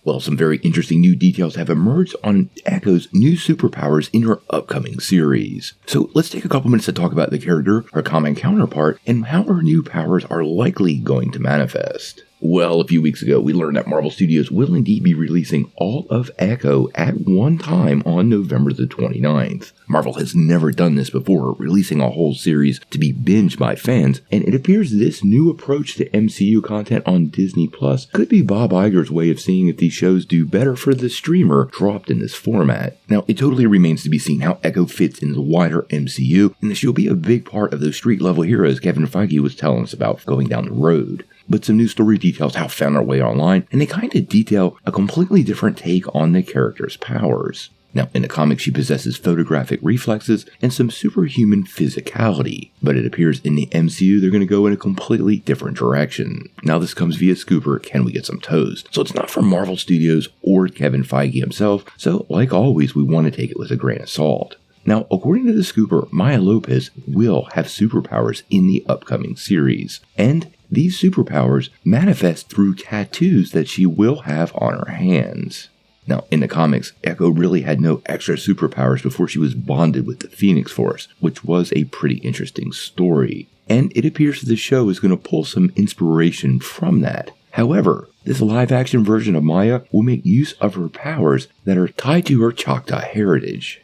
Well, some very interesting new details have emerged on Echo's new superpowers in her upcoming series. So let's take a couple minutes to talk about the character, her comic counterpart, and how her new powers are likely going to manifest. Well, a few weeks ago, we learned that Marvel Studios will indeed be releasing all of Echo at one time on November the 29th. Marvel has never done this before, releasing a whole series to be binged by fans, and it appears this new approach to MCU content on Disney Plus could be Bob Iger's way of seeing if these shows do better for the streamer dropped in this format. Now, it totally remains to be seen how Echo fits into the wider MCU, and she'll be a big part of those street-level heroes Kevin Feige was telling us about going down the road. But some new story details have found their way online, and they kind of detail a completely different take on the character's powers. Now, in the comics, she possesses photographic reflexes and some superhuman physicality, but it appears in the MCU they're going to go in a completely different direction. Now, this comes via Scooper, Can We Get Some Toast? So it's not from Marvel Studios or Kevin Feige himself, so like always, we want to take it with a grain of salt. Now, according to the Scooper, Maya Lopez will have superpowers in the upcoming series, and these superpowers manifest through tattoos that she will have on her hands. Now, in the comics, Echo really had no extra superpowers before she was bonded with the Phoenix Force, which was a pretty interesting story. And it appears the show is going to pull some inspiration from that. However, this live-action version of Maya will make use of her powers that are tied to her Choctaw heritage.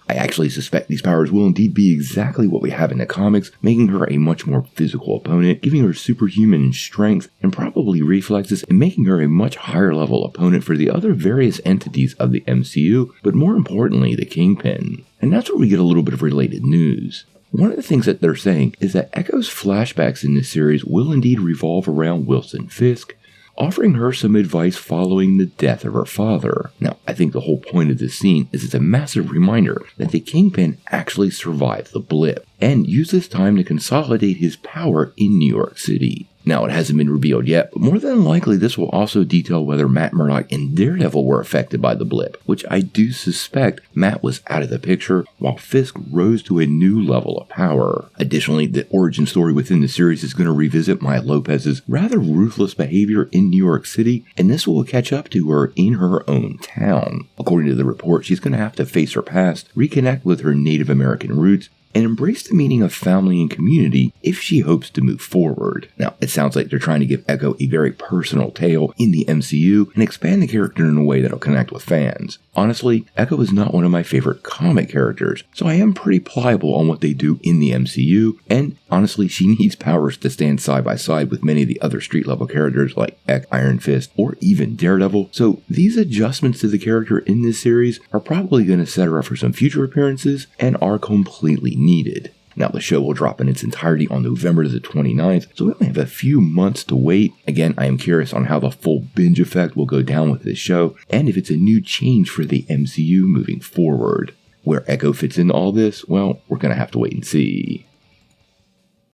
I actually suspect these powers will indeed be exactly what we have in the comics, making her a much more physical opponent, giving her superhuman strength and probably reflexes, and making her a much higher level opponent for the other various entities of the MCU, but more importantly, the Kingpin. And that's where we get a little bit of related news. One of the things that they're saying is that Echo's flashbacks in this series will indeed revolve around Wilson Fisk, offering her some advice following the death of her father. Now, I think the whole point of this scene is it's a massive reminder that the Kingpin actually survived the blip, and used this time to consolidate his power in New York City. Now, it hasn't been revealed yet, but more than likely this will also detail whether Matt Murdock and Daredevil were affected by the blip, which I do suspect Matt was out of the picture, while Fisk rose to a new level of power. Additionally, the origin story within the series is going to revisit Maya Lopez's rather ruthless behavior in New York City, and this will catch up to her in her own town. According to the report, she's going to have to face her past, reconnect with her Native American roots, and embrace the meaning of family and community if she hopes to move forward. Now, it sounds like they're trying to give Echo a very personal tale in the MCU and expand the character in a way that'll connect with fans. Honestly, Echo is not one of my favorite comic characters, so I am pretty pliable on what they do in the MCU, and honestly, she needs powers to stand side by side with many of the other street-level characters like Iron Fist or even Daredevil, so these adjustments to the character in this series are probably going to set her up for some future appearances and are completely needed. Now, the show will drop in its entirety on November the 29th, so we only have a few months to wait. Again, I am curious on how the full binge effect will go down with this show, and if it's a new change for the MCU moving forward. Where Echo fits into all this, well, we're going to have to wait and see.